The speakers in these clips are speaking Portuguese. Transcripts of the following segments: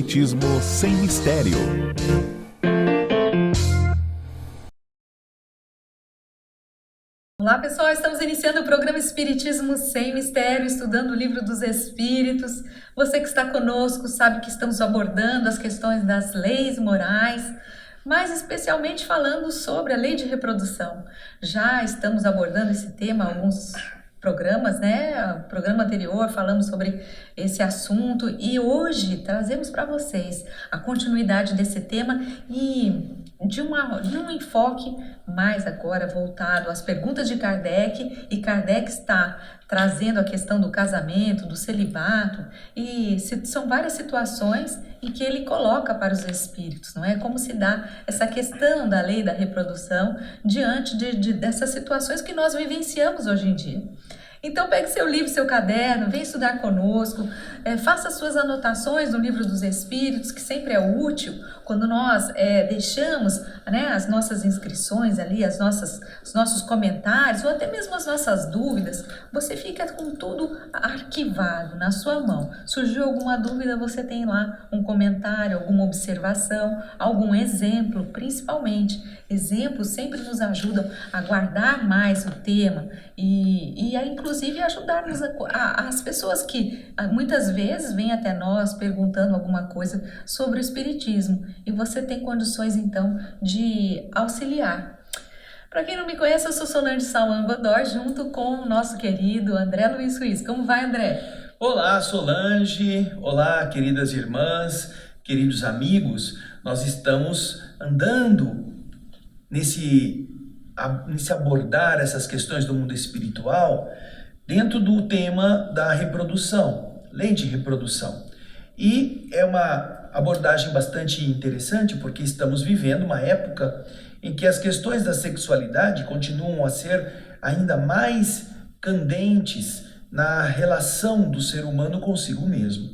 Espiritismo sem mistério. Olá pessoal, estamos iniciando o programa Espiritismo Sem Mistério, estudando o Livro dos Espíritos. Você que está conosco sabe que estamos abordando as questões das leis morais, mas especialmente falando sobre a lei de reprodução. Já estamos abordando esse tema há alguns programas, né? No programa anterior falamos sobre esse assunto e hoje trazemos para vocês a continuidade desse tema e de um enfoque mais agora voltado às perguntas de Kardec, e Kardec está trazendo a questão do casamento, do celibato, e são várias situações em que ele coloca para os espíritos, não é? Como se dá essa questão da lei da reprodução diante dessas situações que nós vivenciamos hoje em dia. Então pegue seu livro, seu caderno, vem estudar conosco, faça suas anotações no Livro dos Espíritos, que sempre é útil quando nós deixamos, né, as nossas inscrições ali, os nossos comentários, ou até mesmo as nossas dúvidas, você fica com tudo arquivado na sua mão. Surgiu alguma dúvida, você tem lá um comentário, alguma observação, algum exemplo, principalmente. Exemplos sempre nos ajudam a guardar mais o tema e a inclusive ajudar-nos as pessoas que muitas vezes vêm até nós perguntando alguma coisa sobre o Espiritismo e você tem condições então de auxiliar. Para quem não me conhece, eu sou Solange Salman Godoy, junto com o nosso querido André Luiz Ruiz. Como vai, André? Olá, Solange. Olá, queridas irmãs, queridos amigos. Nós estamos andando nesse abordar essas questões do mundo espiritual dentro do tema da reprodução, lei de reprodução. E é uma abordagem bastante interessante porque estamos vivendo uma época em que as questões da sexualidade continuam a ser ainda mais candentes na relação do ser humano consigo mesmo.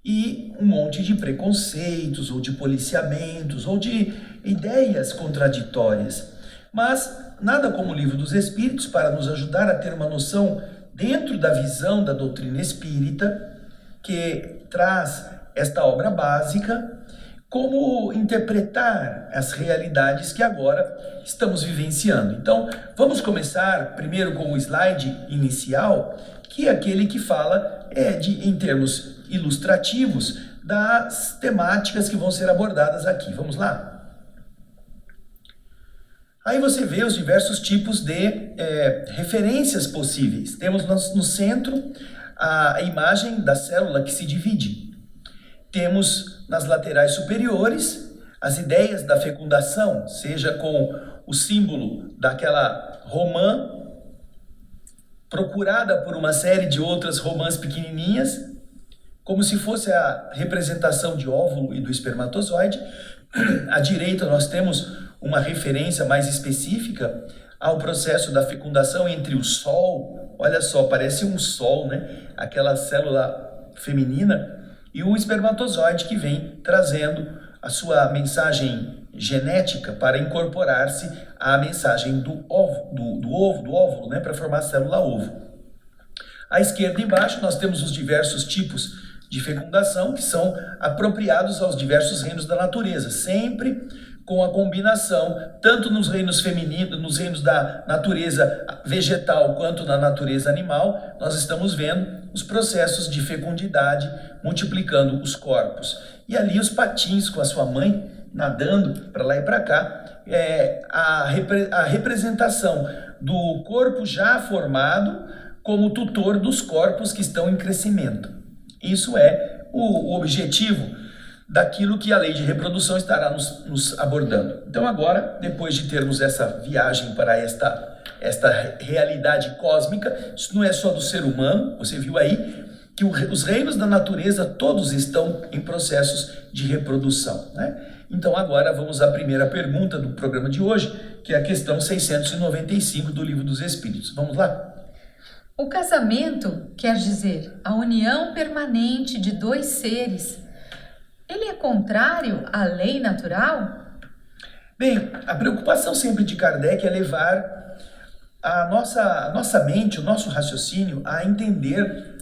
E um monte de preconceitos, ou de policiamentos, ou de ideias contraditórias. Mas nada como o Livro dos Espíritos para nos ajudar a ter uma noção dentro da visão da doutrina espírita, que traz esta obra básica, como interpretar as realidades que agora estamos vivenciando. Então, vamos começar primeiro com o slide inicial, que é aquele que fala em termos ilustrativos das temáticas que vão ser abordadas aqui. Vamos lá? Aí você vê os diversos tipos de referências possíveis. Temos no centro a imagem da célula que se divide. Temos nas laterais superiores as ideias da fecundação, seja com o símbolo daquela romã, procurada por uma série de outras romãs pequenininhas, como se fosse a representação de óvulo e do espermatozoide. À direita nós temos uma referência mais específica ao processo da fecundação entre o sol, olha só, parece um sol, né? Aquela célula feminina, e o espermatozoide que vem trazendo a sua mensagem genética para incorporar-se à mensagem do óvulo, né? Para formar a célula ovo. À esquerda embaixo nós temos os diversos tipos de fecundação que são apropriados aos diversos reinos da natureza, sempre com a combinação, tanto nos reinos femininos, nos reinos da natureza vegetal, quanto na natureza animal, nós estamos vendo os processos de fecundidade multiplicando os corpos. E ali os patins com a sua mãe, nadando para lá e para cá, a representação do corpo já formado como tutor dos corpos que estão em crescimento. Isso é o objetivo daquilo que a lei de reprodução estará nos abordando. Então agora, depois de termos essa viagem para esta realidade cósmica, isso não é só do ser humano, você viu aí que os reinos da natureza todos estão em processos de reprodução, né? Então agora vamos à primeira pergunta do programa de hoje, que é a questão 695 do Livro dos Espíritos. Vamos lá? O casamento quer dizer a união permanente de dois seres. Ele é contrário à lei natural? Bem, a preocupação sempre de Kardec é levar a nossa mente, o nosso raciocínio a entender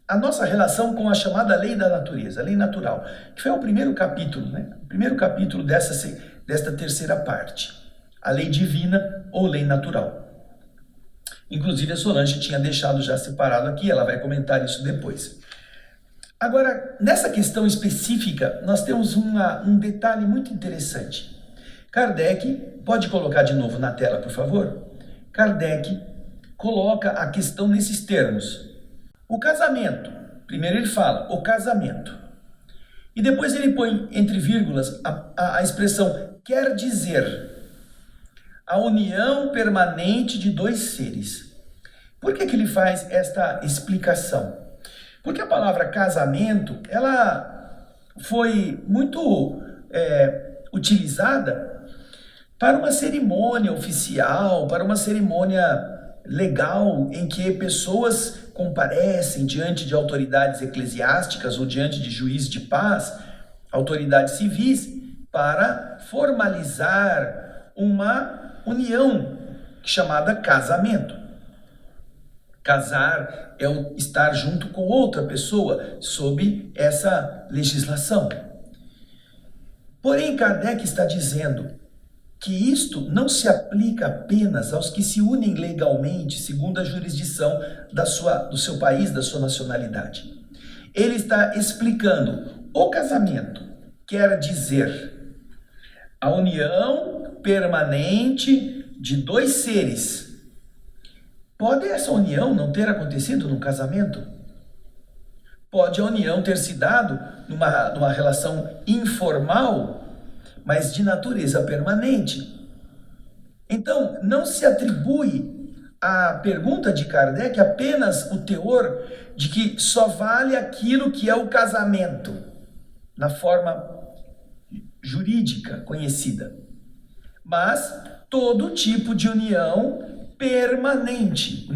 a nossa relação com a chamada lei da natureza, a lei natural, que foi o primeiro capítulo, né? O primeiro capítulo desta terceira parte, a lei divina ou lei natural. Inclusive a Solange tinha deixado já separado aqui, ela vai comentar isso depois. Agora, nessa questão específica, nós temos um detalhe muito interessante. Kardec, pode colocar de novo na tela, por favor? Kardec coloca a questão nesses termos. O casamento, primeiro ele fala, o casamento. E depois ele põe entre vírgulas a expressão quer dizer a união permanente de dois seres. Por que ele faz esta explicação? Porque a palavra casamento, ela foi muito utilizada para uma cerimônia oficial, para uma cerimônia legal em que pessoas comparecem diante de autoridades eclesiásticas ou diante de juízes de paz, autoridades civis, para formalizar uma união chamada casamento. Casar é estar junto com outra pessoa sob essa legislação. Porém, Kardec está dizendo que isto não se aplica apenas aos que se unem legalmente segundo a jurisdição do seu país, da sua nacionalidade. Ele está explicando o casamento quer dizer a união permanente de dois seres. Pode essa união não ter acontecido num casamento? Pode a união ter se dado numa relação informal, mas de natureza permanente. Então, não se atribui à pergunta de Kardec apenas o teor de que só vale aquilo que é o casamento, na forma jurídica conhecida, mas todo tipo de união permanente,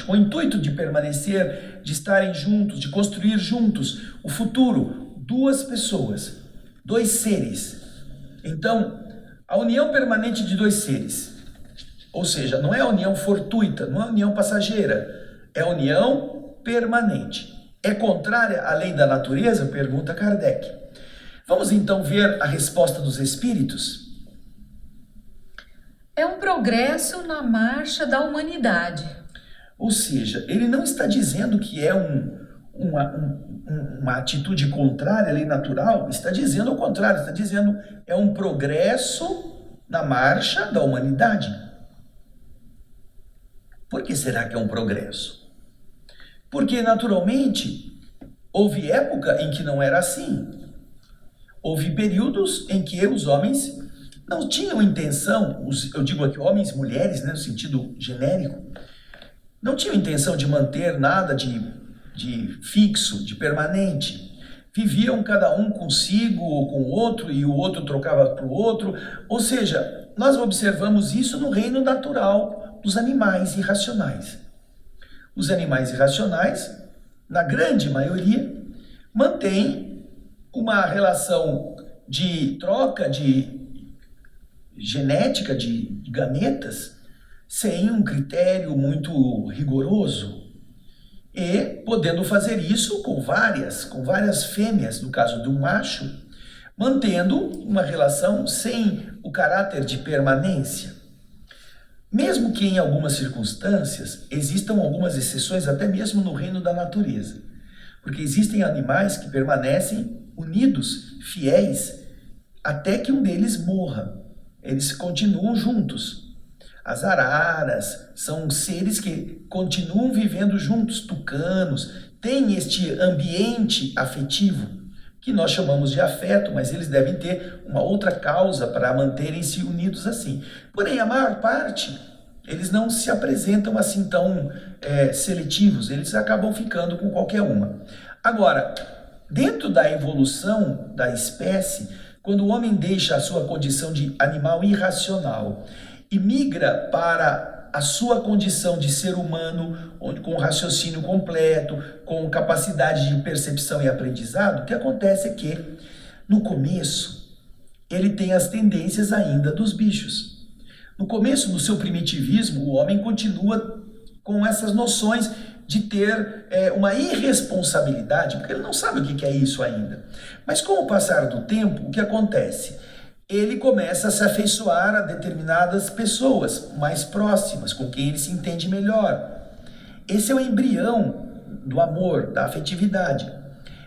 com o intuito de permanecer, de estarem juntos, de construir juntos o futuro, duas pessoas, dois seres. Então, a união permanente de dois seres, ou seja, não é a união fortuita, não é a união passageira, é a união permanente. É contrária à lei da natureza? Pergunta Kardec. Vamos então ver a resposta dos espíritos? É um progresso na marcha da humanidade. Ou seja, ele não está dizendo que é uma atitude contrária à lei natural, está dizendo o contrário, está dizendo é um progresso na marcha da humanidade. Por que será que é um progresso? Porque, naturalmente, houve época em que não era assim. Houve períodos em que os homens não tinham intenção, eu digo aqui homens e mulheres, né, no sentido genérico, não tinham intenção de manter nada de fixo, de permanente. Viviam cada um consigo ou com o outro, e o outro trocava para o outro. Ou seja, nós observamos isso no reino natural dos animais irracionais. Os animais irracionais, na grande maioria, mantêm uma relação de troca de genética de gametas sem um critério muito rigoroso e podendo fazer isso com várias fêmeas, no caso de um macho, mantendo uma relação sem o caráter de permanência. Mesmo que em algumas circunstâncias existam algumas exceções, até mesmo no reino da natureza, porque existem animais que permanecem unidos, fiéis, até que um deles morra. Eles continuam juntos. As araras são seres que continuam vivendo juntos, tucanos, têm este ambiente afetivo, que nós chamamos de afeto, mas eles devem ter uma outra causa para manterem-se unidos assim. Porém, a maior parte, eles não se apresentam assim tão seletivos, eles acabam ficando com qualquer uma. Agora, dentro da evolução da espécie, quando o homem deixa a sua condição de animal irracional e migra para a sua condição de ser humano, com raciocínio completo, com capacidade de percepção e aprendizado, o que acontece é que, no começo, ele tem as tendências ainda dos bichos. No começo, no seu primitivismo, o homem continua com essas noções de ter uma irresponsabilidade, porque ele não sabe o que é isso ainda. Mas com o passar do tempo, o que acontece? Ele começa a se afeiçoar a determinadas pessoas mais próximas, com quem ele se entende melhor. Esse é o embrião do amor, da afetividade.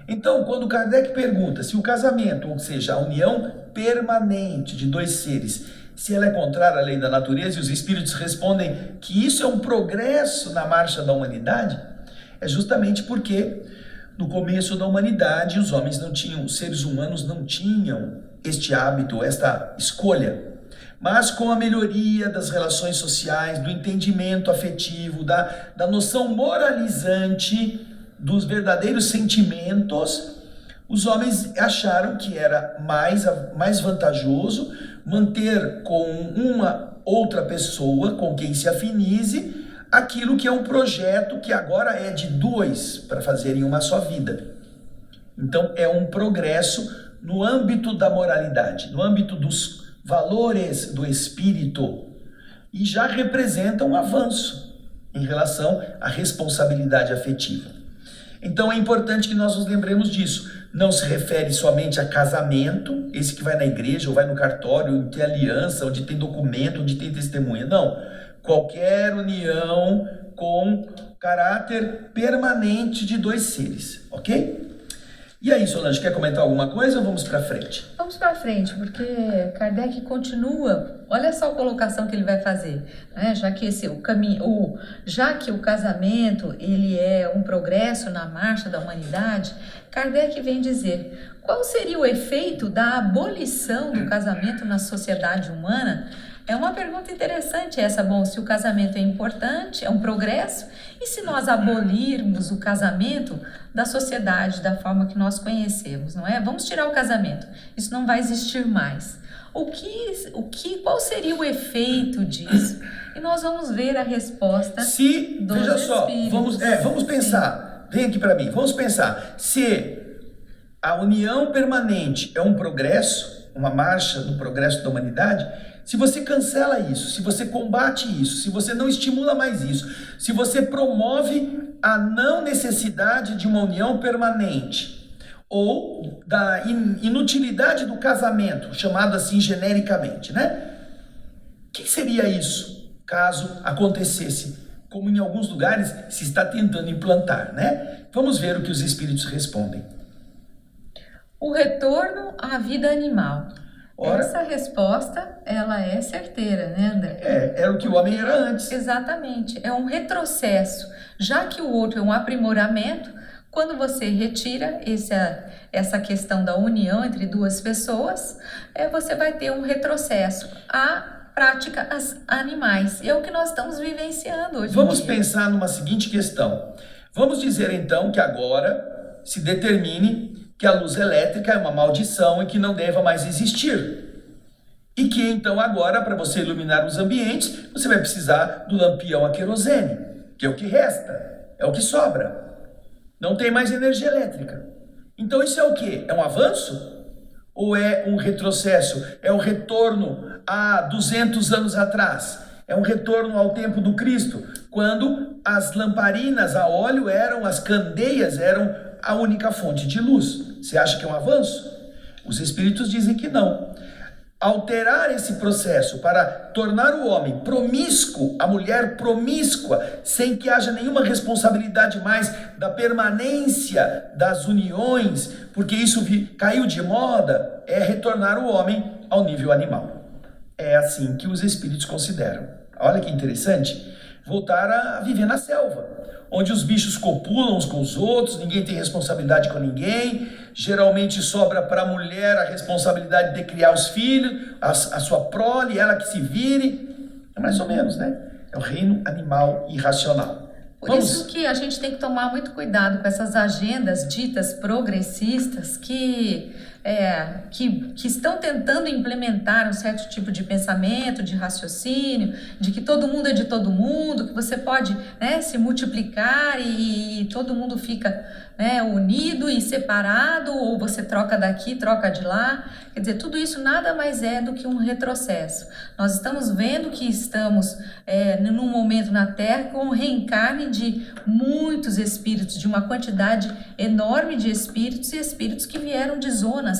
Então, quando Kardec pergunta se o casamento, ou seja, a união permanente de dois seres, se ela é contrária à lei da natureza, e os espíritos respondem que isso é um progresso na marcha da humanidade, é justamente porque no começo da humanidade os homens não tinham, os seres humanos não tinham este hábito, esta escolha. Mas com a melhoria das relações sociais, do entendimento afetivo, da noção moralizante dos verdadeiros sentimentos, os homens acharam que era mais vantajoso manter com uma outra pessoa com quem se afinize aquilo que é um projeto que agora é de dois para fazerem uma só vida. Então é um progresso no âmbito da moralidade, no âmbito dos valores do espírito, e já representa um avanço em relação à responsabilidade afetiva. Então é importante que nós nos lembremos disso. Não se refere somente a casamento, esse que vai na igreja ou vai no cartório, onde tem aliança, onde tem documento, onde tem testemunha. Não. Qualquer união com caráter permanente de dois seres, ok? E aí, Solange, quer comentar alguma coisa ou vamos para frente? Vamos para frente, porque Kardec continua. Olha só a colocação que ele vai fazer, né? Já que o casamento ele é um progresso na marcha da humanidade, Kardec vem dizer: qual seria o efeito da abolição do casamento na sociedade humana? É uma pergunta interessante essa. Bom, se o casamento é importante, é um progresso, e se nós abolirmos o casamento da sociedade, da forma que nós conhecemos, não é? Vamos tirar o casamento, isso não vai existir mais. Qual seria o efeito disso? E nós vamos ver a resposta dos veja só, espíritos. vamos pensar, vem aqui para mim, vamos pensar, se a união permanente é um progresso, uma marcha do progresso da humanidade, se você cancela isso, se você combate isso, se você não estimula mais isso, se você promove a não necessidade de uma união permanente ou da inutilidade do casamento, chamado assim genericamente, né? O que seria isso caso acontecesse, como em alguns lugares se está tentando implantar, né? Vamos ver o que os espíritos respondem. O retorno à vida animal. Ora, essa resposta, ela é certeira, né, André? Era o que o homem era antes. Exatamente, é um retrocesso. Já que o outro é um aprimoramento, quando você retira essa questão da união entre duas pessoas, você vai ter um retrocesso à prática animais. E é o que nós estamos vivenciando hoje em dia. Vamos pensar numa seguinte questão. Vamos dizer então que agora se determine que a luz elétrica é uma maldição e que não deva mais existir. E que então agora, para você iluminar os ambientes, você vai precisar do lampião a querosene, que é o que resta, é o que sobra. Não tem mais energia elétrica. Então isso é o quê? É um avanço? Ou é um retrocesso? É um retorno a 200 anos atrás? É um retorno ao tempo do Cristo, quando as lamparinas a óleo as candeias eram a única fonte de luz. Você acha que é um avanço? Os espíritos dizem que não. Alterar esse processo para tornar o homem promíscuo, a mulher promíscua, sem que haja nenhuma responsabilidade mais da permanência das uniões, porque isso caiu de moda, é retornar o homem ao nível animal. É assim que os espíritos consideram. Olha que interessante. Voltar a viver na selva, onde os bichos copulam uns com os outros, ninguém tem responsabilidade com ninguém, geralmente sobra para a mulher a responsabilidade de criar os filhos, a sua prole, ela que se vire. É mais ou menos, né? É o reino animal irracional. Por isso que a gente tem que tomar muito cuidado com essas agendas ditas progressistas que que estão tentando implementar um certo tipo de pensamento, de raciocínio, de que todo mundo é de todo mundo, que você pode, né, se multiplicar e todo mundo fica, né, unido e separado, ou você troca daqui, troca de lá. Quer dizer, tudo isso nada mais é do que um retrocesso. Nós estamos vendo que estamos num momento na Terra com o reencarne de muitos espíritos, de uma quantidade enorme de espíritos, e espíritos que vieram de zonas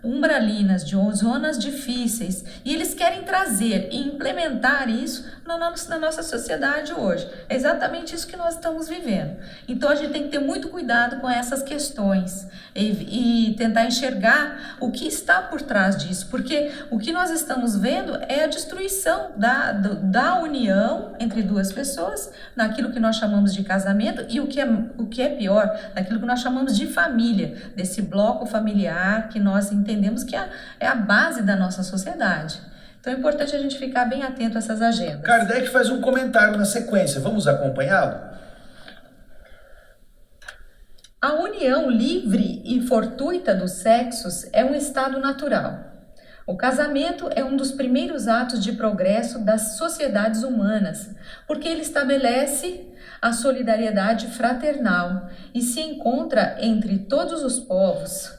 umbralinas, de zonas difíceis, e eles querem trazer e implementar isso na nossa sociedade hoje. É exatamente isso que nós estamos vivendo. Então a gente tem que ter muito cuidado com essas questões e tentar enxergar o que está por trás disso, porque o que nós estamos vendo é a destruição da união entre duas pessoas, naquilo que nós chamamos de casamento, e o que é pior, naquilo que nós chamamos de família, desse bloco familiar que nós entendemos que é a base da nossa sociedade. Então é importante a gente ficar bem atento a essas agendas. Kardec faz um comentário na sequência, vamos acompanhá-lo? A união livre e fortuita dos sexos é um estado natural. O casamento é um dos primeiros atos de progresso das sociedades humanas, porque ele estabelece a solidariedade fraternal e se encontra entre todos os povos,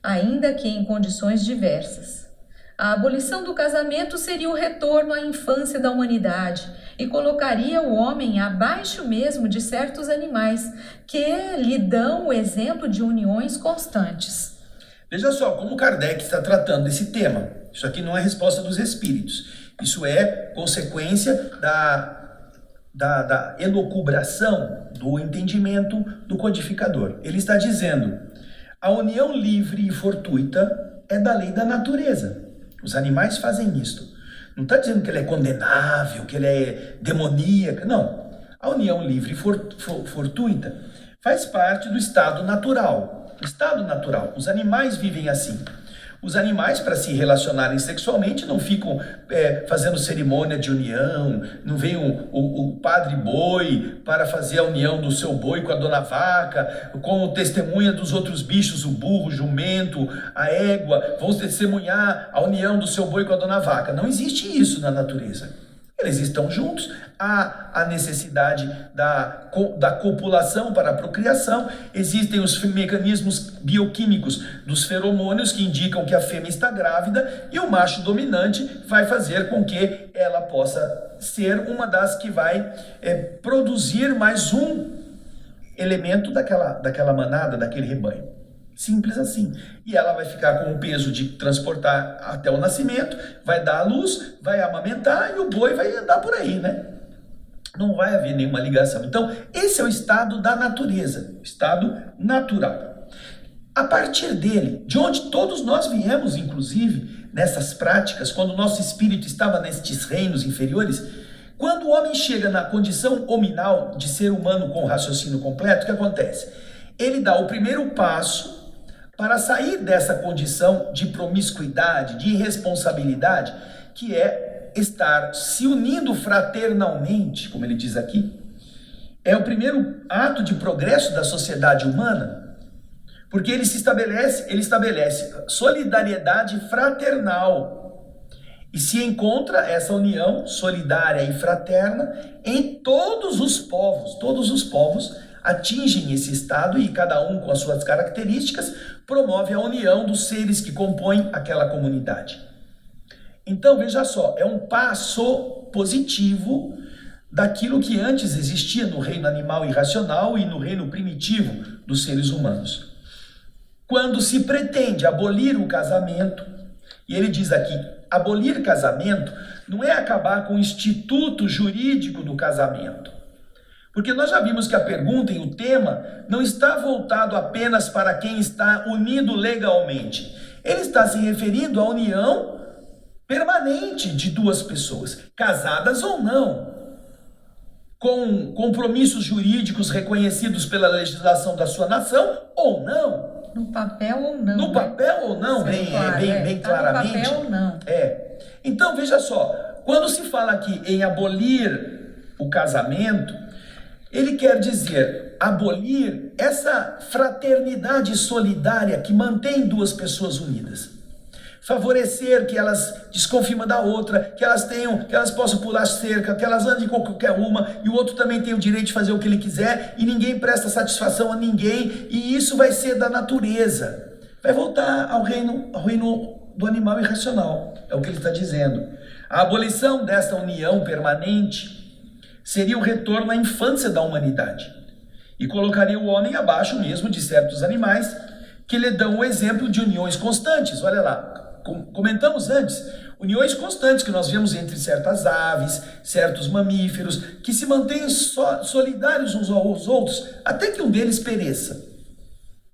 ainda que em condições diversas. A abolição do casamento seria o retorno à infância da humanidade e colocaria o homem abaixo mesmo de certos animais que lhe dão o exemplo de uniões constantes. Veja só como Kardec está tratando desse tema. Isso aqui não é resposta dos espíritos. Isso é consequência da elucubração, do entendimento do codificador. Ele está dizendo: a união livre e fortuita é da lei da natureza. Os animais fazem isto. Não está dizendo que ele é condenável, que ele é demoníaca. Não. A união livre e fortuita faz parte do estado natural. O estado natural. Os animais vivem assim. Os animais, para se relacionarem sexualmente, não ficam fazendo cerimônia de união, não vem o padre boi para fazer a união do seu boi com a dona vaca, como testemunha dos outros bichos, o burro, o jumento, a égua, vão testemunhar a união do seu boi com a dona vaca. Não existe isso na natureza. Eles estão juntos, há a necessidade da copulação para a procriação, existem os mecanismos bioquímicos dos feromônios que indicam que a fêmea está grávida e o macho dominante vai fazer com que ela possa ser uma das que vai produzir mais um elemento daquela manada, daquele rebanho. Simples assim. E ela vai ficar com o peso de transportar até o nascimento, vai dar à luz, vai amamentar e o boi vai andar por aí, né? Não vai haver nenhuma ligação. Então, esse é o estado da natureza, o estado natural. A partir dele, de onde todos nós viemos, inclusive, nessas práticas, quando o nosso espírito estava nestes reinos inferiores, quando o homem chega na condição hominal de ser humano com raciocínio completo, o que acontece? Ele dá o primeiro passo para sair dessa condição de promiscuidade, de irresponsabilidade, que é estar se unindo fraternalmente, como ele diz aqui. É o primeiro ato de progresso da sociedade humana, porque ele estabelece solidariedade fraternal e se encontra essa união solidária e fraterna em todos os povos. Todos os povos atingem esse estado e cada um com as suas características promove a união dos seres que compõem aquela comunidade. Então, veja só, é um passo positivo daquilo que antes existia no reino animal e racional e no reino primitivo dos seres humanos. Quando se pretende abolir o casamento, e ele diz aqui, abolir casamento não é acabar com o instituto jurídico do casamento. Porque nós já vimos que a pergunta e o tema não está voltado apenas para quem está unido legalmente. Ele está se referindo à união permanente de duas pessoas, casadas ou não, com compromissos jurídicos reconhecidos pela legislação da sua nação ou não. No papel ou não. No papel ou não, Sim, bem claramente. No papel ou não. Então, veja só, quando se fala aqui em abolir o casamento, ele quer dizer abolir essa fraternidade solidária que mantém duas pessoas unidas. Favorecer que elas desconfiem uma da outra, que elas possam pular cerca, que elas andem com qualquer uma, e o outro também tem o direito de fazer o que ele quiser, e ninguém presta satisfação a ninguém, e isso vai ser da natureza. Vai voltar ao reino do animal irracional, é o que ele está dizendo. A abolição dessa união permanente seria o retorno à infância da humanidade, e colocaria o homem abaixo mesmo de certos animais, que lhe dão o exemplo de uniões constantes. Olha lá, comentamos antes, uniões constantes que nós vemos entre certas aves, certos mamíferos, que se mantêm solidários uns aos outros, até que um deles pereça.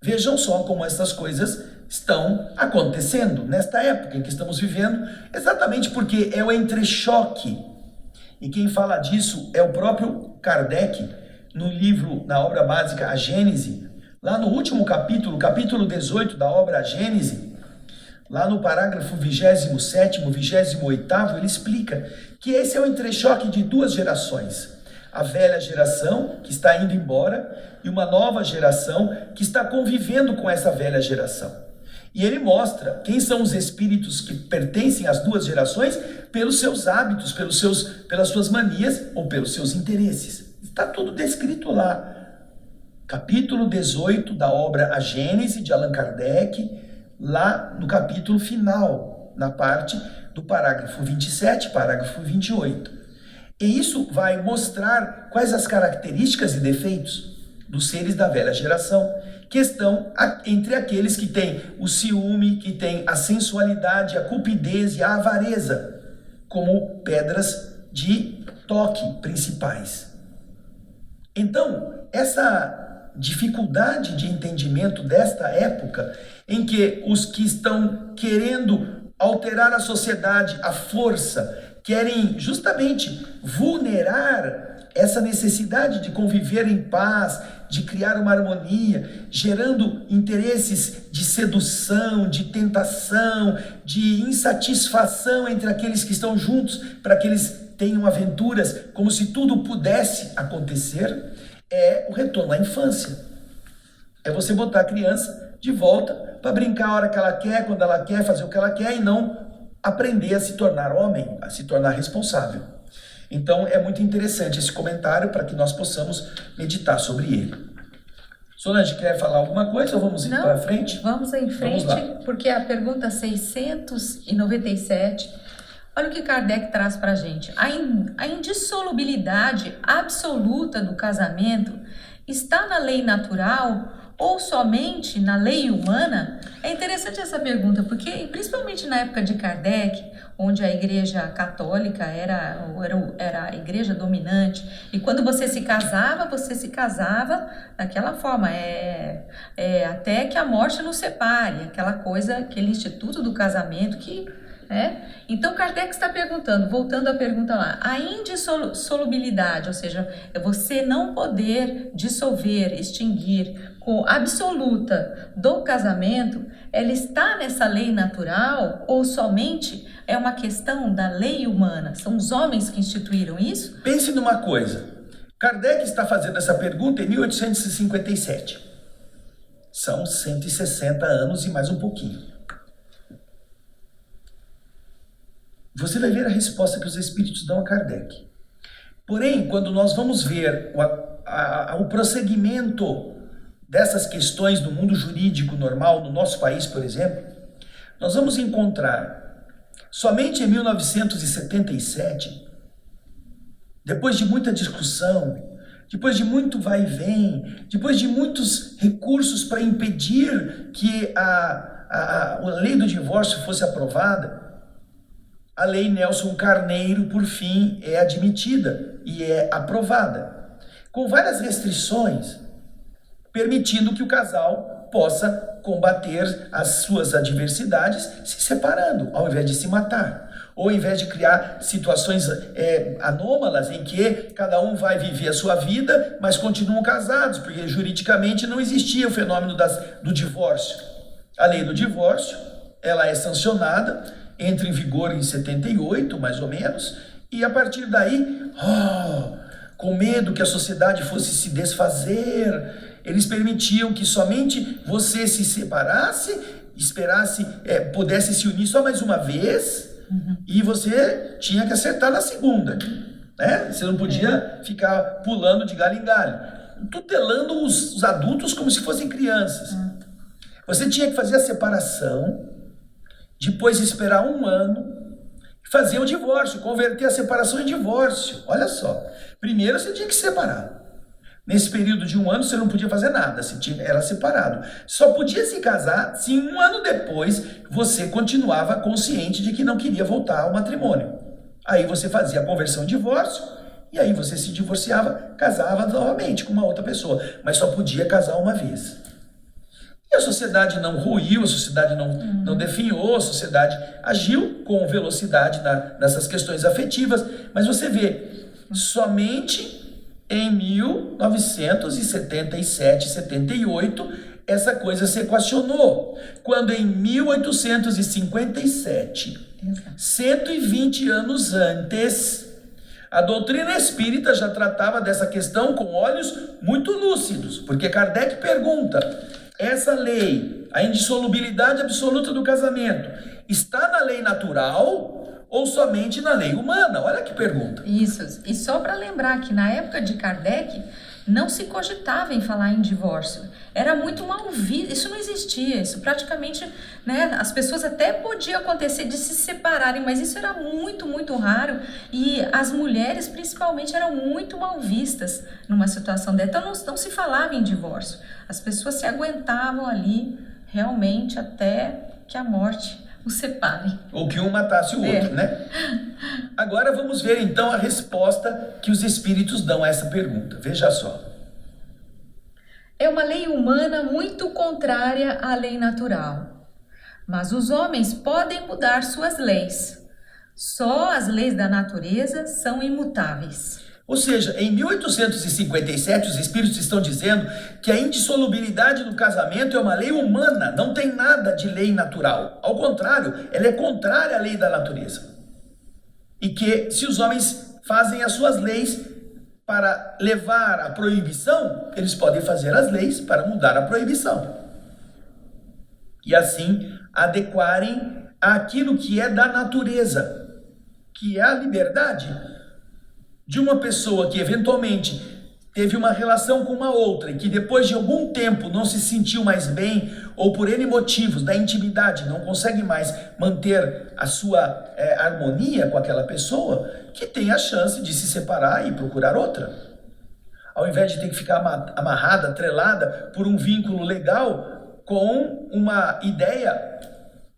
Vejam só como essas coisas estão acontecendo nesta época em que estamos vivendo, exatamente porque é o entrechoque. E quem fala disso é o próprio Kardec, no livro, na obra básica A Gênese, lá no último capítulo, capítulo 18 da obra A Gênese, lá no parágrafo 27º, 28º, ele explica que esse é o entrechoque de duas gerações. A velha geração, que está indo embora, e uma nova geração que está convivendo com essa velha geração. E ele mostra quem são os espíritos que pertencem às duas gerações pelos seus hábitos, pelas suas manias ou pelos seus interesses. Está tudo descrito lá. Capítulo 18 da obra A Gênese, de Allan Kardec, lá no capítulo final, na parte do parágrafo 27, parágrafo 28. E isso vai mostrar quais as características e defeitos dos seres da velha geração, que estão entre aqueles que têm o ciúme, que têm a sensualidade, a cupidez e a avareza, como pedras de toque principais. Então, essa dificuldade de entendimento desta época, em que os que estão querendo alterar a sociedade à força, querem justamente vulnerar essa necessidade de conviver em paz, de criar uma harmonia, gerando interesses de sedução, de tentação, de insatisfação entre aqueles que estão juntos, para que eles tenham aventuras como se tudo pudesse acontecer, é o retorno à infância. É você botar a criança de volta para brincar a hora que ela quer, quando ela quer, fazer o que ela quer, e não aprender a se tornar homem, a se tornar responsável. Então é muito interessante esse comentário para que nós possamos meditar sobre ele. Solange, quer falar alguma coisa ou vamos ir para frente? Vamos em frente, porque a pergunta 697, olha o que Kardec traz para a gente. A indissolubilidade absoluta do casamento está na lei natural ou somente na lei humana? É interessante essa pergunta, porque principalmente na época de Kardec, onde a igreja católica era a igreja dominante, e quando você se casava daquela forma, até que a morte nos separe, aquela coisa, aquele instituto do casamento que... Então Kardec está perguntando, voltando à pergunta lá, a indissolubilidade, ou seja, é você não poder dissolver, extinguir com absoluta do casamento, ela está nessa lei natural ou somente é uma questão da lei humana? São os homens que instituíram isso? Pense numa coisa, Kardec está fazendo essa pergunta em 1857, são 160 anos e mais um pouquinho. Você vai ver a resposta que os espíritos dão a Kardec. Porém, quando nós vamos ver o prosseguimento dessas questões do mundo jurídico normal, no nosso país, por exemplo, nós vamos encontrar, somente em 1977, depois de muita discussão, depois de muito vai e vem, depois de muitos recursos para impedir que a lei do divórcio fosse aprovada, a lei Nelson Carneiro, por fim, é admitida e é aprovada, com várias restrições, permitindo que o casal possa combater as suas adversidades se separando, ao invés de se matar, ou ao invés de criar situações anômalas em que cada um vai viver a sua vida, mas continuam casados, porque juridicamente não existia o fenômeno do divórcio. A lei do divórcio, ela é sancionada, entra em vigor em 78, mais ou menos, e a partir daí, com medo que a sociedade fosse se desfazer. Eles permitiam que somente você se separasse, esperasse, pudesse se unir só mais uma vez, e você tinha que acertar na segunda, né? Você não podia ficar pulando de galho em galho, tutelando os adultos como se fossem crianças. Você tinha que fazer a separação, depois esperar 1 ano, fazer o divórcio, converter a separação em divórcio. Olha só, primeiro você tinha que separar. Nesse período de 1 ano você não podia fazer nada, era separado. Só podia se casar se 1 ano depois você continuava consciente de que não queria voltar ao matrimônio. Aí você fazia a conversão em divórcio, e aí você se divorciava, casava novamente com uma outra pessoa, mas só podia casar uma vez. E a sociedade não ruiu, a sociedade não definhou, a sociedade agiu com velocidade nessas questões afetivas, mas você vê, somente em 1977, 78, essa coisa se equacionou. Quando em 1857, 120 anos antes, a doutrina espírita já tratava dessa questão com olhos muito lúcidos, porque Kardec pergunta: essa lei, a indissolubilidade absoluta do casamento, está na lei natural ou somente na lei humana? Olha que pergunta. Isso, e só para lembrar que na época de Kardec não se cogitava em falar em divórcio. Era muito mal visto, isso não existia, isso praticamente, né, as pessoas até podia acontecer de se separarem, mas isso era muito, muito raro, e as mulheres principalmente eram muito mal vistas numa situação dessa. Então não se falava em divórcio, as pessoas se aguentavam ali realmente até que a morte os separe. Ou que um matasse o outro, né? Agora vamos ver então a resposta que os espíritos dão a essa pergunta. Veja só. É uma lei humana muito contrária à lei natural. Mas os homens podem mudar suas leis. Só as leis da natureza são imutáveis. Ou seja, em 1857, os espíritos estão dizendo que a indissolubilidade do casamento é uma lei humana, não tem nada de lei natural. Ao contrário, ela é contrária à lei da natureza. E que se os homens fazem as suas leis para levar à proibição, eles podem fazer as leis para mudar a proibição. E assim adequarem àquilo que é da natureza, que é a liberdade de uma pessoa que eventualmente teve uma relação com uma outra e que depois de algum tempo não se sentiu mais bem, ou por N motivos da intimidade não consegue mais manter a sua harmonia com aquela pessoa, que tem a chance de se separar e procurar outra. Ao invés de ter que ficar amarrada, atrelada por um vínculo legal com uma ideia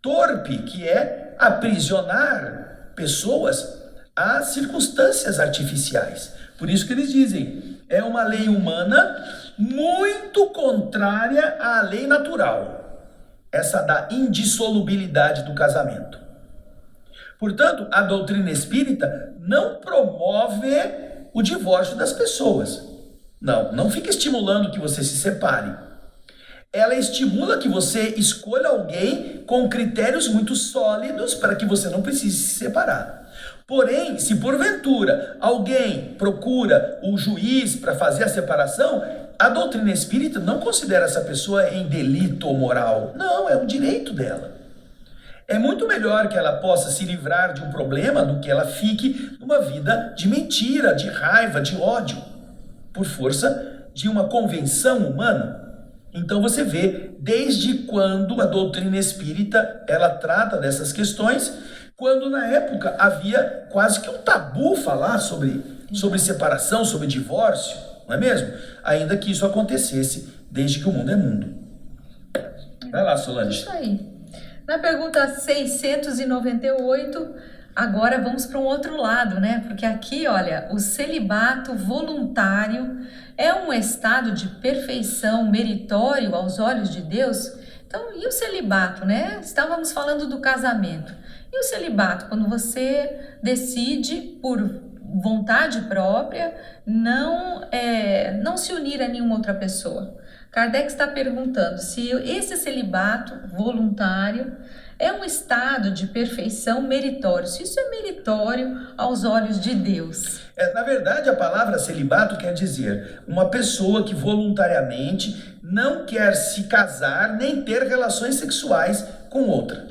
torpe, que é aprisionar pessoas a circunstâncias artificiais. Por isso que eles dizem, é uma lei humana muito contrária à lei natural, essa da indissolubilidade do casamento. Portanto, a doutrina espírita não promove o divórcio das pessoas. Não fica estimulando que você se separe. Ela estimula que você escolha alguém com critérios muito sólidos para que você não precise se separar. Porém, se porventura alguém procura o juiz para fazer a separação, a doutrina espírita não considera essa pessoa em delito moral. Não, é um direito dela. É muito melhor que ela possa se livrar de um problema do que ela fique numa vida de mentira, de raiva, de ódio, por força de uma convenção humana. Então você vê desde quando a doutrina espírita ela trata dessas questões, quando na época havia quase que um tabu falar sobre separação, sobre divórcio, não é mesmo? Ainda que isso acontecesse desde que o mundo é mundo. Vai lá, Solange. Isso aí. Na pergunta 698, agora vamos para um outro lado, né? Porque aqui, olha, o celibato voluntário é um estado de perfeição meritório aos olhos de Deus. Então, e o celibato, né? Estávamos falando do casamento. E o celibato, quando você decide por vontade própria não se unir a nenhuma outra pessoa. Kardec está perguntando se esse celibato voluntário é um estado de perfeição meritório. Se isso é meritório aos olhos de Deus. Na verdade, a palavra celibato quer dizer uma pessoa que voluntariamente não quer se casar nem ter relações sexuais com outra,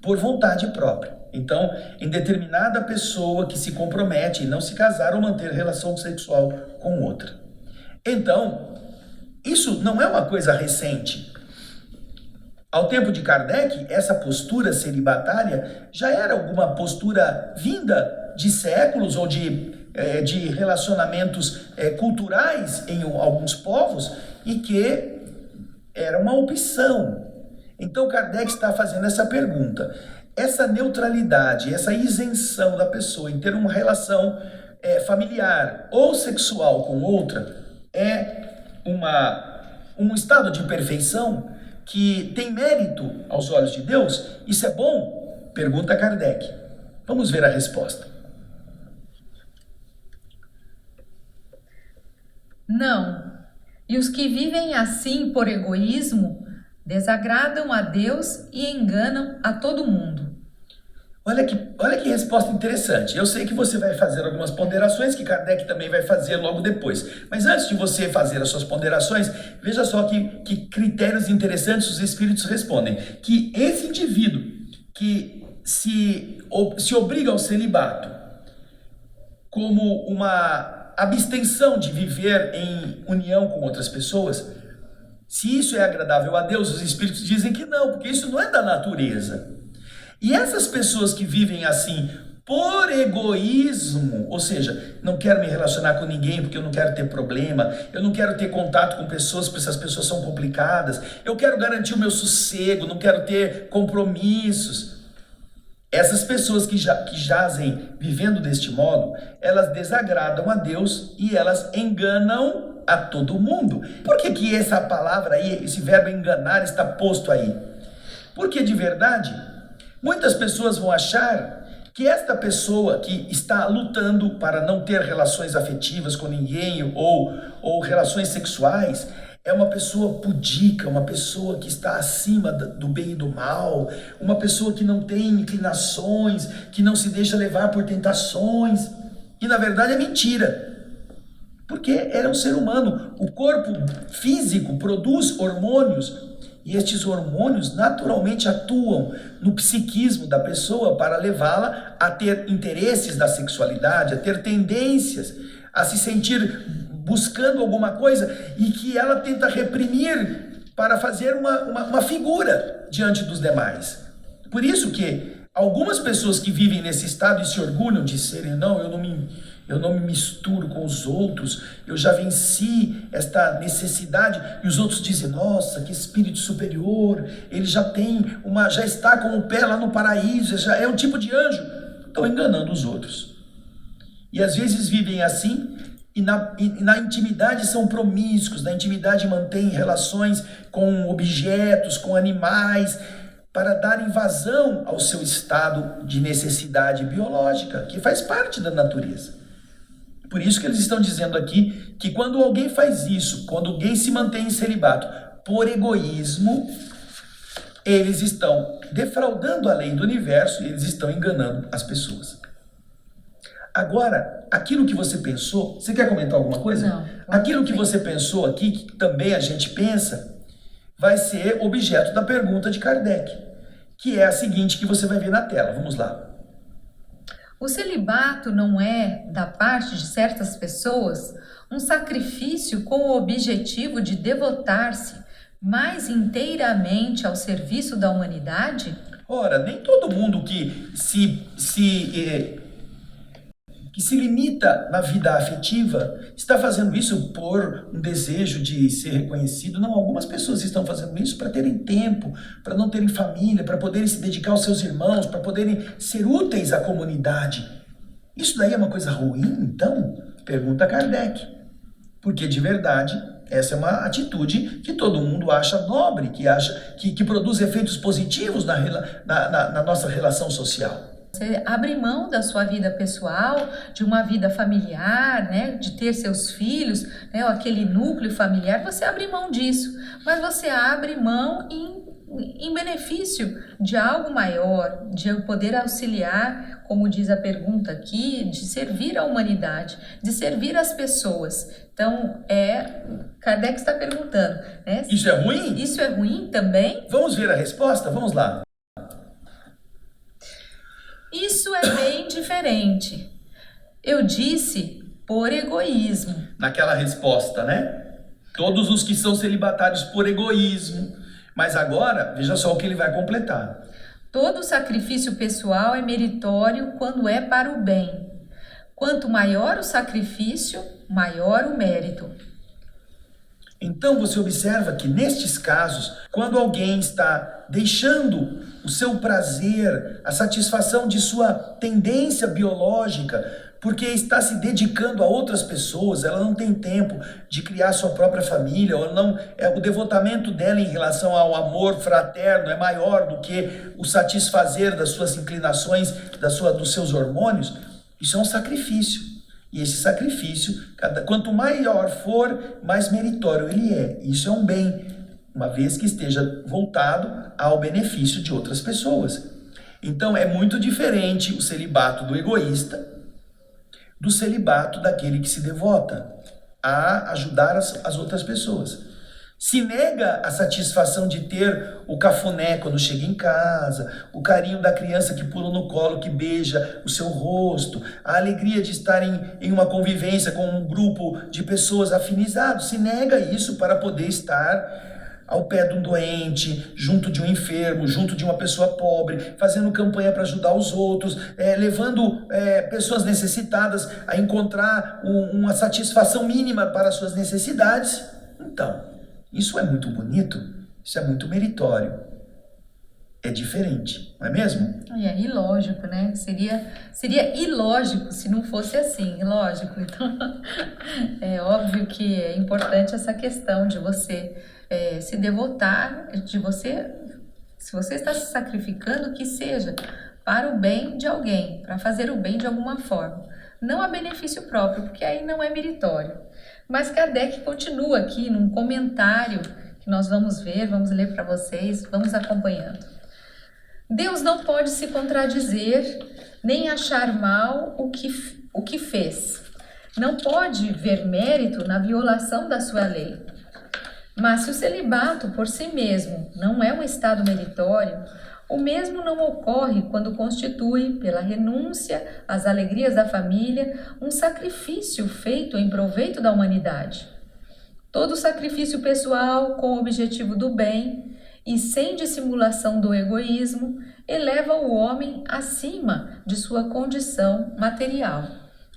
por vontade própria. Então, em determinada pessoa que se compromete em não se casar ou manter relação sexual com outra. Então, isso não é uma coisa recente. Ao tempo de Kardec, essa postura celibatária já era alguma postura vinda de séculos ou de relacionamentos culturais em alguns povos e que era uma opção. Então Kardec está fazendo essa pergunta. Essa neutralidade, essa isenção da pessoa em ter uma relação familiar ou sexual com outra é um estado de perfeição que tem mérito aos olhos de Deus? Isso é bom? Pergunta Kardec. Vamos ver a resposta. Não. E os que vivem assim por egoísmo desagradam a Deus e enganam a todo mundo. Olha que resposta interessante. Eu sei que você vai fazer algumas ponderações, que Kardec também vai fazer logo depois. Mas antes de você fazer as suas ponderações, veja só que critérios interessantes os espíritos respondem. Que esse indivíduo que se obriga ao celibato como uma abstenção de viver em união com outras pessoas, se isso é agradável a Deus, os espíritos dizem que não, porque isso não é da natureza. E essas pessoas que vivem assim por egoísmo, ou seja, não quero me relacionar com ninguém porque eu não quero ter problema, eu não quero ter contato com pessoas porque essas pessoas são complicadas, eu quero garantir o meu sossego, não quero ter compromissos. Essas pessoas que jazem vivendo deste modo, elas desagradam a Deus e elas enganam a todo mundo. Por que essa palavra aí, esse verbo enganar está posto aí? Porque de verdade, muitas pessoas vão achar que esta pessoa que está lutando para não ter relações afetivas com ninguém ou relações sexuais é uma pessoa pudica, uma pessoa que está acima do bem e do mal, uma pessoa que não tem inclinações, que não se deixa levar por tentações. E na verdade é mentira. Porque é um ser humano. O corpo físico produz hormônios e estes hormônios naturalmente atuam no psiquismo da pessoa para levá-la a ter interesses da sexualidade, a ter tendências, a se sentir buscando alguma coisa e que ela tenta reprimir para fazer uma figura diante dos demais. Por isso que algumas pessoas que vivem nesse estado e se orgulham de serem, eu não me misturo com os outros, eu já venci esta necessidade, e os outros dizem, nossa, que espírito superior, ele já está com o pé lá no paraíso, já é um tipo de anjo. Estão enganando os outros. E às vezes vivem assim, e na intimidade são promíscuos, na intimidade mantêm relações com objetos, com animais, para darem vazão ao seu estado de necessidade biológica, que faz parte da natureza. Por isso que eles estão dizendo aqui que quando alguém faz isso, quando alguém se mantém em celibato por egoísmo, eles estão defraudando a lei do universo e eles estão enganando as pessoas. Agora, aquilo que você pensou, você quer comentar alguma coisa? Não. Aquilo que você pensou aqui, que também a gente pensa, vai ser objeto da pergunta de Kardec, que é a seguinte que você vai ver na tela. Vamos lá. O celibato não é, da parte de certas pessoas, um sacrifício com o objetivo de devotar-se mais inteiramente ao serviço da humanidade? Ora, nem todo mundo que se limita na vida afetiva está fazendo isso por um desejo de ser reconhecido. Não, algumas pessoas estão fazendo isso para terem tempo, para não terem família, para poderem se dedicar aos seus irmãos, para poderem ser úteis à comunidade. Isso daí é uma coisa ruim, então? Pergunta Kardec. Porque de verdade, essa é uma atitude que todo mundo acha nobre, que produz efeitos positivos na nossa relação social. Você abre mão da sua vida pessoal, de uma vida familiar, né, de ter seus filhos, né, aquele núcleo familiar, você abre mão disso. Mas você abre mão em em benefício de algo maior, de eu poder auxiliar, como diz a pergunta aqui, de servir a humanidade, de servir as pessoas. Então, Kardec está perguntando, né? Isso é ruim? Isso é ruim também? Vamos ver a resposta? Vamos lá. Isso é bem diferente. Eu disse por egoísmo. Naquela resposta, né? Todos os que são celibatários por egoísmo. Mas agora, veja só o que ele vai completar. Todo sacrifício pessoal é meritório quando é para o bem. Quanto maior o sacrifício, maior o mérito. Então você observa que nestes casos, quando alguém está deixando o seu prazer, a satisfação de sua tendência biológica, porque está se dedicando a outras pessoas, ela não tem tempo de criar sua própria família, ou não, o devotamento dela em relação ao amor fraterno é maior do que o satisfazer das suas inclinações, dos seus hormônios. Isso é um sacrifício. E esse sacrifício, quanto maior for, mais meritório ele é. Isso é um bem, uma vez que esteja voltado ao benefício de outras pessoas. Então é muito diferente o celibato do egoísta do celibato daquele que se devota a ajudar as outras pessoas. Se nega a satisfação de ter o cafuné quando chega em casa, o carinho da criança que pula no colo, que beija o seu rosto, a alegria de estar em uma convivência com um grupo de pessoas afinizados. Se nega isso para poder estar ao pé de um doente, junto de um enfermo, junto de uma pessoa pobre, fazendo campanha para ajudar os outros, levando pessoas necessitadas a encontrar uma satisfação mínima para as suas necessidades. Então, isso é muito bonito, isso é muito meritório. É diferente, não é mesmo? É ilógico, né? Seria ilógico se não fosse assim, ilógico. Então, é óbvio que é importante essa questão de você se devotar, se você está se sacrificando, que seja para o bem de alguém, para fazer o bem de alguma forma. Não a benefício próprio, porque aí não é meritório. Mas Kardec continua aqui num comentário que nós vamos ver, vamos ler para vocês, vamos acompanhando. Deus não pode se contradizer, nem achar mal o que fez. Não pode ver mérito na violação da sua lei. Mas se o celibato por si mesmo não é um estado meritório, o mesmo não ocorre quando constitui, pela renúncia às alegrias da família, um sacrifício feito em proveito da humanidade. Todo sacrifício pessoal com o objetivo do bem e sem dissimulação do egoísmo eleva o homem acima de sua condição material.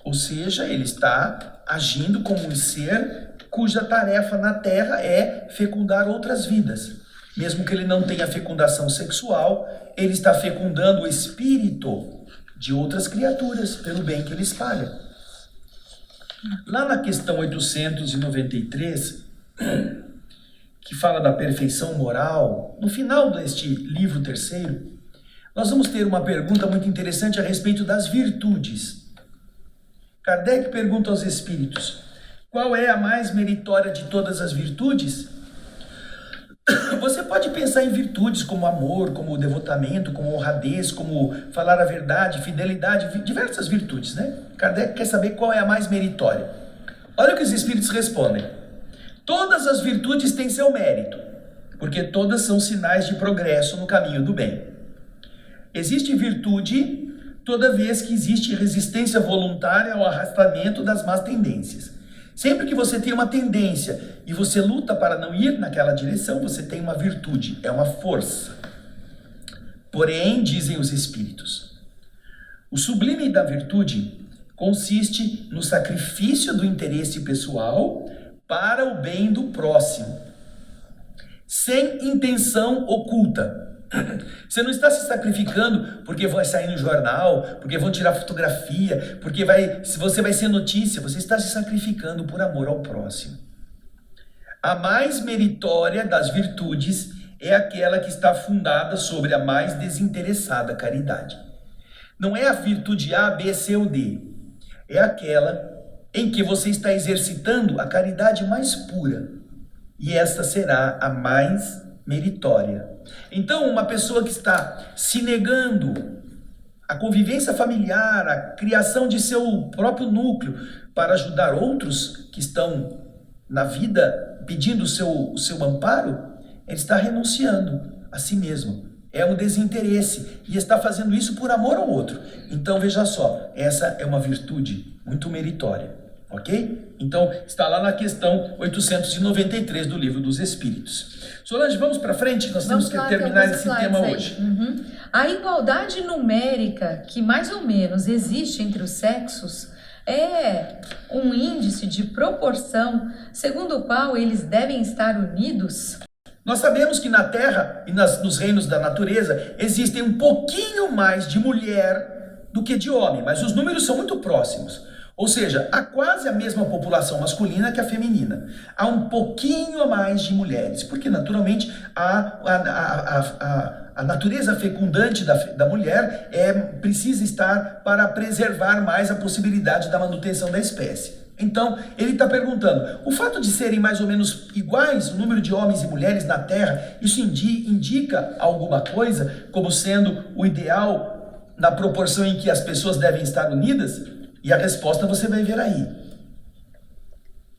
Ou seja, ele está agindo como um ser cuja tarefa na Terra é fecundar outras vidas. Mesmo que ele não tenha fecundação sexual, ele está fecundando o espírito de outras criaturas pelo bem que ele espalha. Lá na questão 893, que fala da perfeição moral, no final deste livro terceiro, nós vamos ter uma pergunta muito interessante a respeito das virtudes. Kardec pergunta aos espíritos: qual é a mais meritória de todas as virtudes? Você pode pensar em virtudes como amor, como devotamento, como honradez, como falar a verdade, fidelidade, diversas virtudes, né? Kardec quer saber qual é a mais meritória. Olha o que os espíritos respondem. Todas as virtudes têm seu mérito, porque todas são sinais de progresso no caminho do bem. Existe virtude toda vez que existe resistência voluntária ao arrastamento das más tendências. Sempre que você tem uma tendência e você luta para não ir naquela direção, você tem uma virtude, é uma força. Porém, dizem os espíritos, o sublime da virtude consiste no sacrifício do interesse pessoal para o bem do próximo, sem intenção oculta. Você não está se sacrificando porque vai sair no jornal, porque vão tirar fotografia, porque você vai ser notícia. Você está se sacrificando por amor ao próximo. A mais meritória das virtudes é aquela que está fundada sobre a mais desinteressada caridade. Não é a virtude A, B, C ou D. É aquela em que você está exercitando a caridade mais pura. E esta será a mais meritória. Então, uma pessoa que está se negando a convivência familiar, a criação de seu próprio núcleo para ajudar outros que estão na vida pedindo o seu amparo, ele está renunciando a si mesmo. É um desinteresse e está fazendo isso por amor ao outro. Então, veja só, essa é uma virtude muito meritória, ok? Então, está lá na questão 893 do Livro dos Espíritos. Solange, vamos para frente? Nós temos que terminar esse tema hoje. A igualdade numérica que mais ou menos existe entre os sexos é um índice de proporção segundo o qual eles devem estar unidos? Nós sabemos que na Terra e nos reinos da natureza existem um pouquinho mais de mulher do que de homem, mas os números são muito próximos. Ou seja, há quase a mesma população masculina que a feminina. Há um pouquinho a mais de mulheres, porque naturalmente a natureza fecundante da mulher precisa estar para preservar mais a possibilidade da manutenção da espécie. Então, ele está perguntando, o fato de serem mais ou menos iguais o número de homens e mulheres na Terra, isso indica alguma coisa como sendo o ideal na proporção em que as pessoas devem estar unidas? E a resposta você vai ver aí.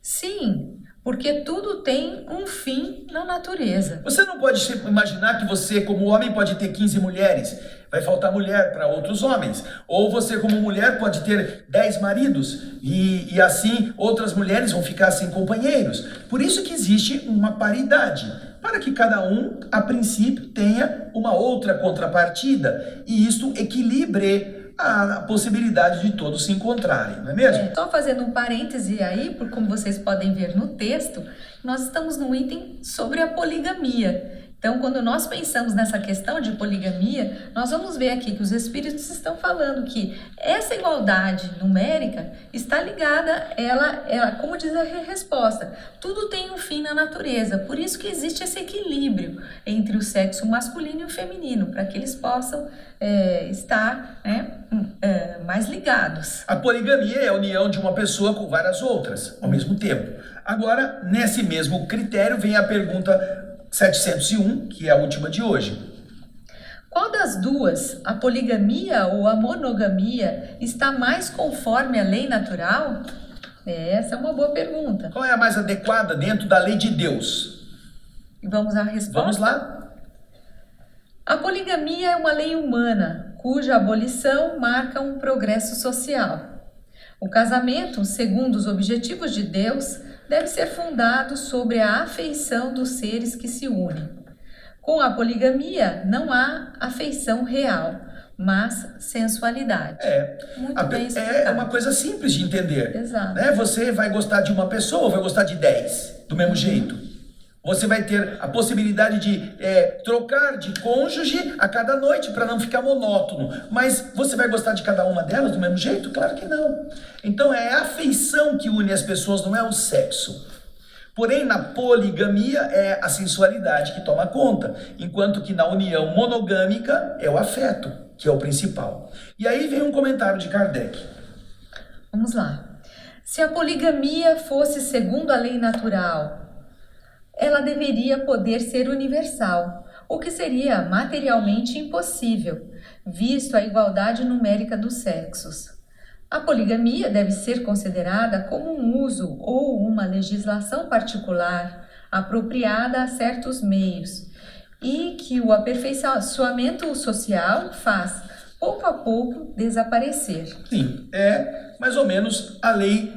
Sim, porque tudo tem um fim na natureza. Você não pode imaginar que você, como homem, pode ter 15 mulheres. Vai faltar mulher para outros homens. Ou você, como mulher, pode ter 10 maridos. E assim, outras mulheres vão ficar sem companheiros. Por isso que existe uma paridade. Para que cada um, a princípio, tenha uma outra contrapartida. E isto equilibre a possibilidade de todos se encontrarem, não é mesmo? Só fazendo um parêntese aí, por como vocês podem ver no texto, nós estamos no item sobre a poligamia. Então, quando nós pensamos nessa questão de poligamia, nós vamos ver aqui que os espíritos estão falando que essa igualdade numérica está ligada, ela como diz a resposta, tudo tem um fim na natureza, por isso que existe esse equilíbrio entre o sexo masculino e o feminino, para que eles possam estar mais ligados. A poligamia é a união de uma pessoa com várias outras ao mesmo tempo. Agora, nesse mesmo critério, vem a pergunta 701, que é a última de hoje. Qual das duas, a poligamia ou a monogamia, está mais conforme à lei natural? Essa é uma boa pergunta. Qual é a mais adequada dentro da lei de Deus? E vamos à resposta? Vamos lá. A poligamia é uma lei humana, cuja abolição marca um progresso social. O casamento, segundo os objetivos de Deus, deve ser fundado sobre a afeição dos seres que se unem. Com a poligamia, não há afeição real, mas sensualidade. Muito bem explicado. É uma coisa simples de entender. Exato. Né? Você vai gostar de uma pessoa ou vai gostar de 10, do mesmo jeito? Você vai ter a possibilidade de trocar de cônjuge a cada noite para não ficar monótono. Mas você vai gostar de cada uma delas do mesmo jeito? Claro que não. Então é a afeição que une as pessoas, não é o sexo. Porém, na poligamia é a sensualidade que toma conta, enquanto que na união monogâmica é o afeto, que é o principal. E aí vem um comentário de Kardec. Vamos lá. Se a poligamia fosse segundo a lei natural, ela deveria poder ser universal, o que seria materialmente impossível, visto a igualdade numérica dos sexos. A poligamia deve ser considerada como um uso ou uma legislação particular, apropriada a certos meios, e que o aperfeiçoamento social faz, pouco a pouco, desaparecer. Sim, é mais ou menos a lei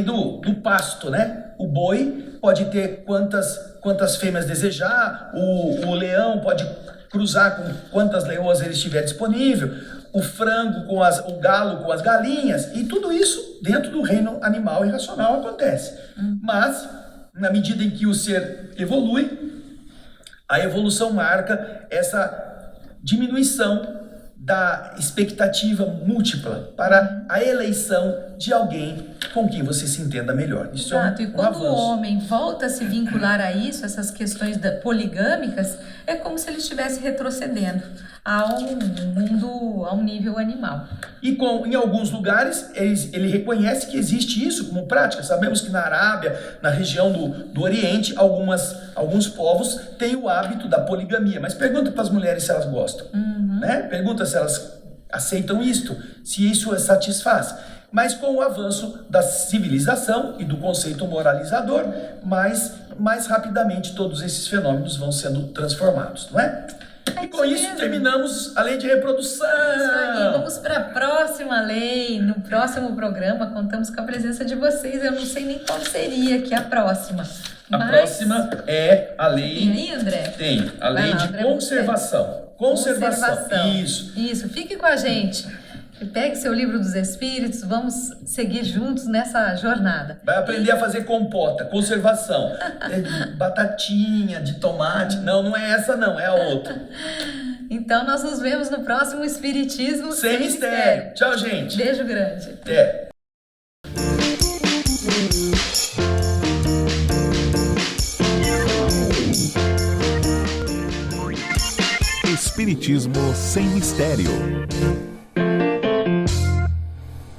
do pasto, né? O boi pode ter quantas fêmeas desejar, o leão pode cruzar com quantas leoas ele estiver disponível, o frango o galo com as galinhas, e tudo isso dentro do reino animal e racional acontece. Mas, na medida em que o ser evolui, a evolução marca essa diminuição da expectativa múltipla para a eleição de alguém com quem você se entenda melhor. Isso Exato, é e um quando o avanço. homem volta a se vincular a isso, essas questões poligâmicas, é como se ele estivesse retrocedendo a um mundo, a um nível animal. E em alguns lugares ele reconhece que existe isso como prática. Sabemos que na Arábia, na região do Oriente, alguns povos têm o hábito da poligamia. Mas pergunta para as mulheres se elas gostam. Né? Pergunta se elas aceitam isto, se isso as satisfaz. Mas com o avanço da civilização e do conceito moralizador, mais rapidamente todos esses fenômenos vão sendo transformados, não é? E com isso terminamos a lei de reprodução. Isso aí, vamos para a próxima lei. No próximo programa contamos com a presença de vocês. Eu não sei nem qual seria que é a próxima. A próxima é a lei... Tem aí, André? Tem, a lei de conservação. Conservação. Isso, fique com a gente. Pegue seu livro dos Espíritos, vamos seguir juntos nessa jornada. Vai aprender a fazer compota, conservação. De batatinha, de tomate. Não é essa não, é a outra. Então nós nos vemos no próximo Espiritismo Sem Mistério. Tchau, gente. Beijo grande. Até. Espiritismo sem mistério.